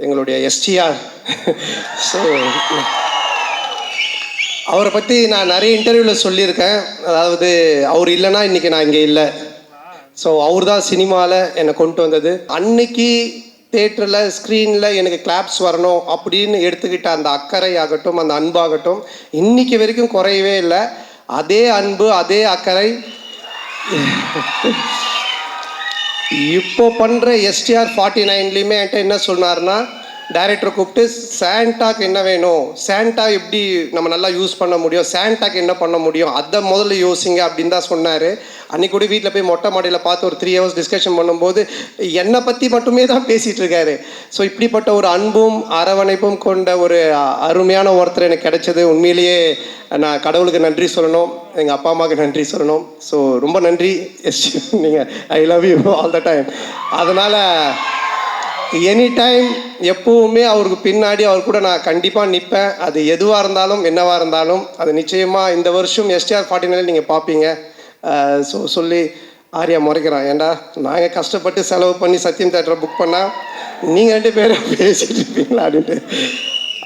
எங்களுடைய STR. So அவரை பற்றி நான் நிறைய இன்டர்வியூவில் சொல்லியிருக்கேன். அதாவது அவர் இல்லைன்னா இன்றைக்கி நான் இங்கே இல்லை. ஸோ அவர் தான் சினிமாவில் என்னை கொண்டு வந்தது. அன்னைக்கு தேட்டரில் ஸ்க்ரீனில் எனக்கு கிளாப்ஸ் வரணும் அப்படின்னு எடுத்துக்கிட்ட அந்த அக்கறை ஆகட்டும், அந்த அன்பாகட்டும், இன்றைக்கி வரைக்கும் குறையவே இல்லை. அதே அன்பு, அதே அக்கறை இப்போ பண்ணுற எஸ்டிஆர் 49லையுமே என்கிட்ட என்ன சொன்னார்னா, டைரக்டரை கூப்பிட்டு சாண்டாக்கு என்ன வேணும், சாண்டா எப்படி நம்ம நல்லா யூஸ் பண்ண முடியும், சாண்டாக்கு என்ன பண்ண முடியும், அதை முதல்ல யோசிங்க அப்படின்னு தான் சொன்னார். அன்றைக்கி கூட வீட்டில் போய் மொட்டை மாடியில் பார்த்து ஒரு 3 hours டிஸ்கஷன் பண்ணும்போது என்னை பற்றி மட்டுமே தான் பேசிகிட்டு இருக்காரு. ஸோ இப்படிப்பட்ட ஒரு அன்பும் அரவணைப்பும் கொண்ட ஒரு அருமையான ஒருத்தர் எனக்கு கிடைச்சது. உண்மையிலேயே நான் கடவுளுக்கு நன்றி சொல்லணும், எங்கள் அப்பா அம்மாவுக்கு நன்றி சொல்லணும். ஸோ ரொம்ப நன்றி நீங்கள், I love you all the time. அதனால் எனி டைம் எப்போவுமே அவருக்கு பின்னாடி அவர் கூட நான் கண்டிப்பாக நிற்பேன். அது எதுவாக இருந்தாலும் என்னவாக இருந்தாலும் அது நிச்சயமாக இந்த வருஷம் எஸ்டிஆர் 49 நீங்கள் பார்ப்பீங்க. ஸோ சொல்லி ஆர்யா முறைக்கிறான், ஏண்டா நாங்கள் கஷ்டப்பட்டு செலவு பண்ணி சத்யம் தேட்டரை புக் பண்ணால் நீங்கள் 2 பேரும் பேசிகிட்டு இருப்பீங்களா அப்படின்ட்டு.